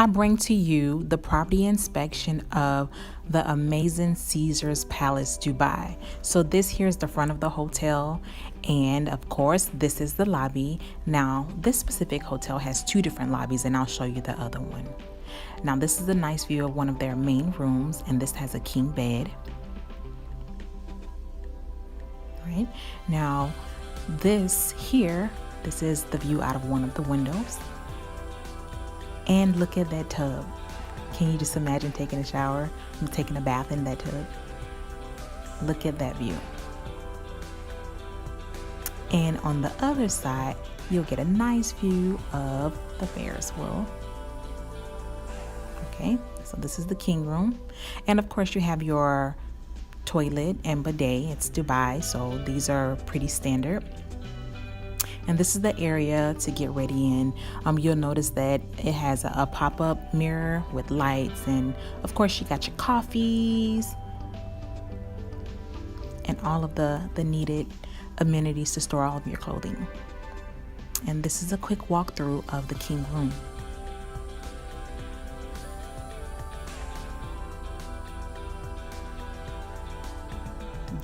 I bring to you the property inspection of the amazing Caesar's Palace Dubai. So this here is the front of the hotel, and of course this is the lobby. Now this specific hotel has two different lobbies, and I'll show you the other one. Now this is a nice view of one of their main rooms, and this has a king bed. All right, now this is the view out of one of the windows. And look at that tub. Can you just imagine taking a shower and taking a bath in that tub? Look at that view. And on the other side, you'll get a nice view of the Ferris wheel. Okay, so this is the king room. And of course you have your toilet and bidet. It's Dubai, so these are pretty standard. And this is the area to get ready in. You'll notice that it has a pop-up mirror with lights, and of course you got your coffees and all of the needed amenities to store all of your clothing. And this is a quick walkthrough of the king room.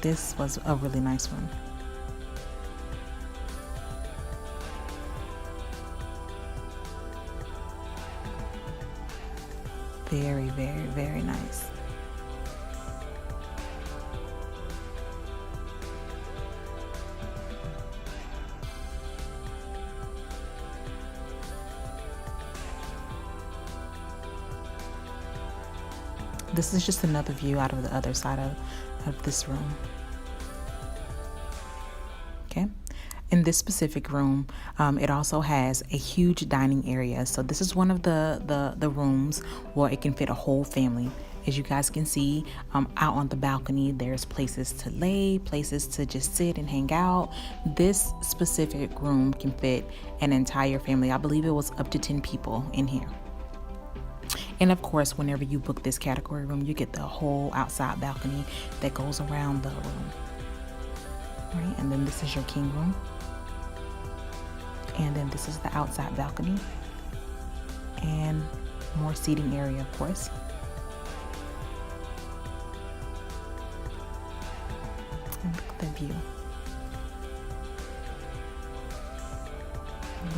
This was a really nice one. Very, very, very nice. This is just another view out of the other side of this room. Okay. In this specific room, it also has a huge dining area. So this is one of the rooms where it can fit a whole family. As you guys can see, out on the balcony, there's places to lay, places to just sit and hang out. This specific room can fit an entire family. I believe it was up to 10 people in here. And of course, whenever you book this category room, you get the whole outside balcony that goes around the room. All right, and then this is your king room. And then this is the outside balcony and more seating area, of course. And look at the view.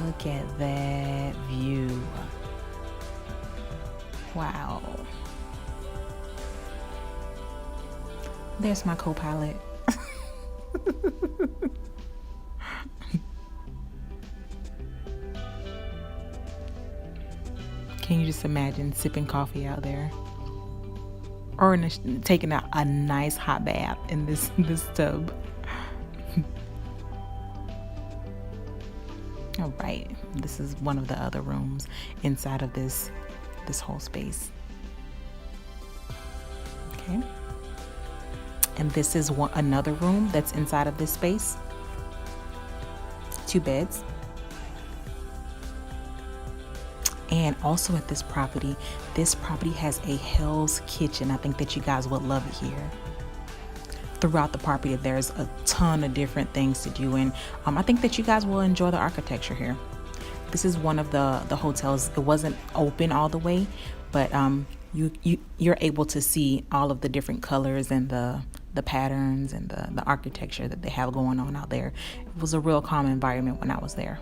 Look at that view. Wow. There's my co-pilot. Can you just imagine sipping coffee out there, or taking a nice hot bath in this tub? All right, this is one of the other rooms inside of this whole space. Okay, and this is another room that's inside of this space. 2 beds. And also at this property has a Hell's Kitchen. I think that you guys would love it here. Throughout the property, there's a ton of different things to do, and I think that you guys will enjoy the architecture here. This is one of the hotels. It wasn't open all the way, but you're able to see all of the different colors and the patterns and the architecture that they have going on out there. It was a real calm environment when I was there.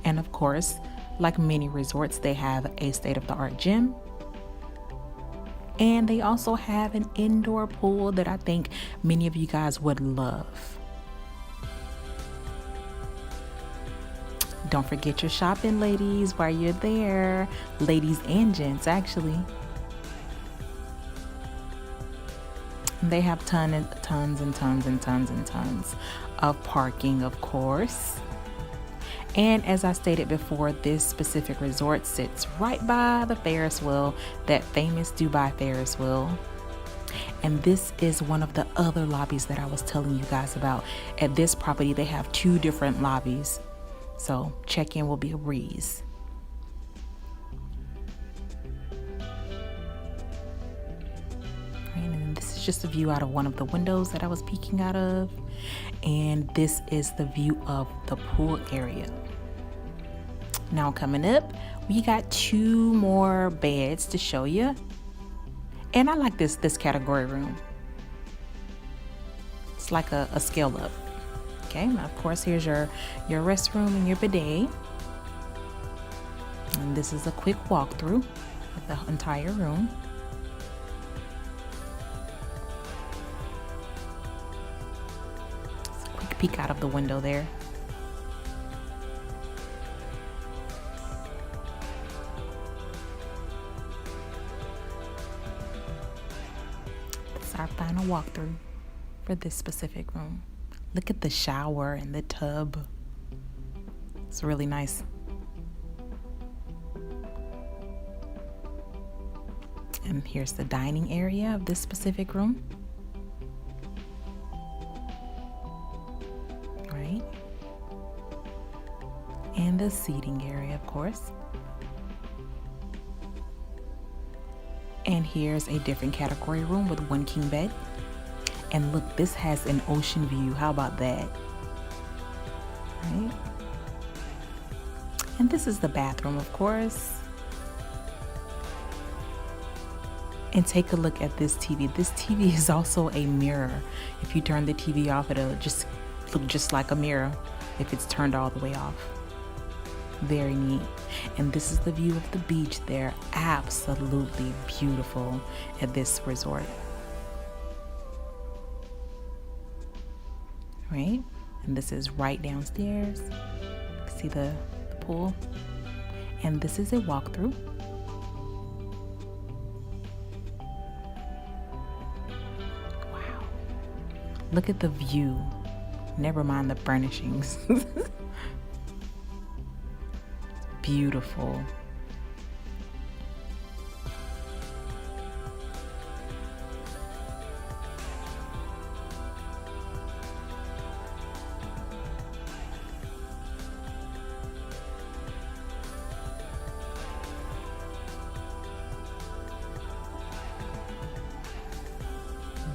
And of course, like many resorts, they have a state-of-the-art gym. And they also have an indoor pool that I think many of you guys would love. Don't forget your shopping, ladies, while you're there. Ladies and gents, actually. They have tons and tons of parking, of course. And as I stated before, this specific resort sits right by the Ferris wheel, that famous Dubai Ferris wheel. And this is one of the other lobbies that I was telling you guys about. At this property, they have 2 different lobbies. So check-in will be a breeze. Right, and this is is just a view out of one of the windows that I was peeking out of. And this is the view of the pool area. Now coming up, we got 2 more beds to show you. And I like this category room. It's like a scale up. Okay, now of course here's your restroom and your bidet. And this is a quick walkthrough of the entire room. Just a quick peek out of the window there. This is our final walkthrough for this specific room. Look at the shower and the tub. It's really nice. And here's the dining area of this specific room. Right? And the seating area, of course. And here's a different category room with 1 king bed. And look, this has an ocean view. How about that? Right? And this is the bathroom, of course. And take a look at this TV. This TV is also a mirror. If you turn the TV off, it'll just look just like a mirror if it's turned all the way off. Very neat. And this is the view of the beach there. Absolutely beautiful at this resort. Right? And this is right downstairs. See the pool? And this is a walkthrough. Wow. Look at the view. Never mind the furnishings. Beautiful.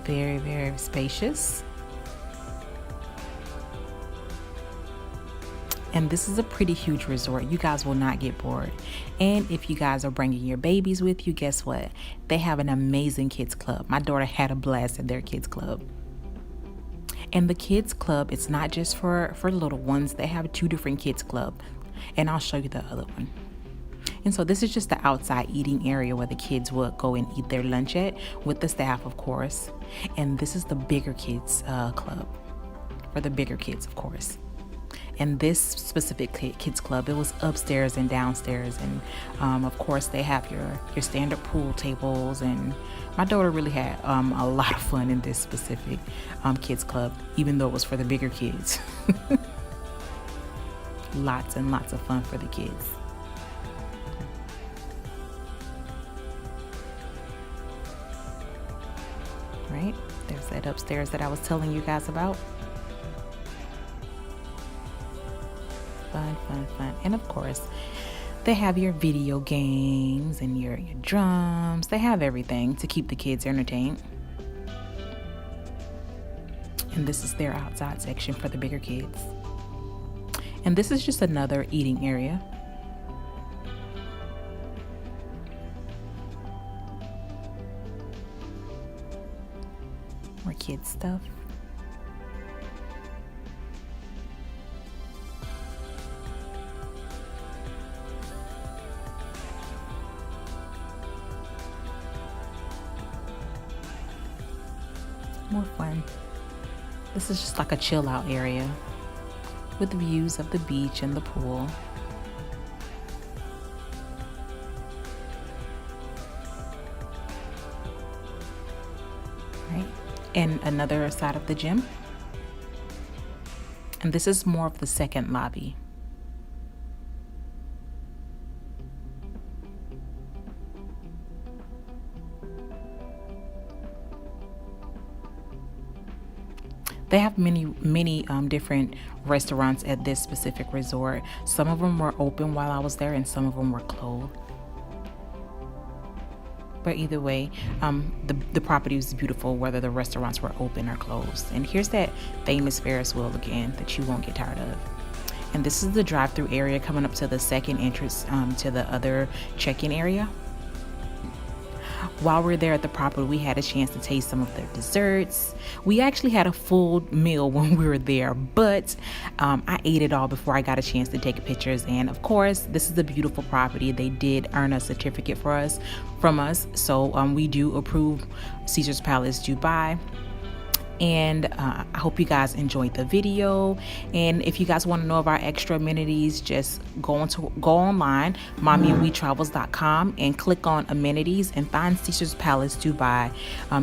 Very, very spacious. And this is a pretty huge resort. You guys will not get bored. And if you guys are bringing your babies with you, guess what? They have an amazing kids club. My daughter had a blast at their kids club. And the kids club, it's not just for little ones. They have 2 different kids club. And I'll show you the other one. And so this is just the outside eating area where the kids would go and eat their lunch at with the staff, of course. And this is the bigger kids club for the bigger kids, of course. And this specific kids club, it was upstairs and downstairs. And of course they have your standard pool tables. And my daughter really had a lot of fun in this specific kids club, even though it was for the bigger kids. Lots and lots of fun for the kids. Right? There's that upstairs that I was telling you guys about. Fun, fun, fun. And of course, they have your video games and your drums. They have everything to keep the kids entertained. And this is their outside section for the bigger kids. And this is just another eating area. More kids stuff. More fun. This is just like a chill out area with views of the beach and the pool. Right? And another side of the gym. And this is more of the second lobby. They have many different restaurants at this specific resort. Some of them were open while I was there and some of them were closed. But either way, the property was beautiful, whether the restaurants were open or closed. And here's that famous Ferris wheel again that you won't get tired of. And this is the drive-through area coming up to the second entrance to the other check-in area. While we're there at the property, we had a chance to taste some of their desserts. We actually had a full meal when we were there, but I ate it all before I got a chance to take pictures. And of course, this is a beautiful property. They did earn a certificate from us. So we do approve Caesar's Palace Dubai. And I hope you guys enjoyed the video. And if you guys want to know of our extra amenities, just go online, mommyandwetravels.com, and click on amenities and find Caesar's Palace Dubai.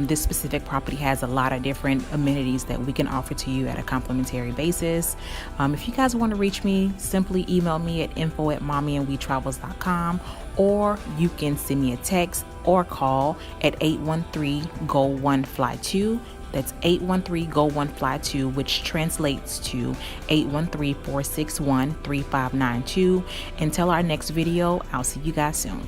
This specific property has a lot of different amenities that we can offer to you at a complimentary basis. If you guys want to reach me, simply email me at info@mommyandwetravels.com, or you can send me a text or call at 813-GO1-FLY2. That's 813-GO1-FLY2, which translates to 813-461-3592. Until our next video, I'll see you guys soon.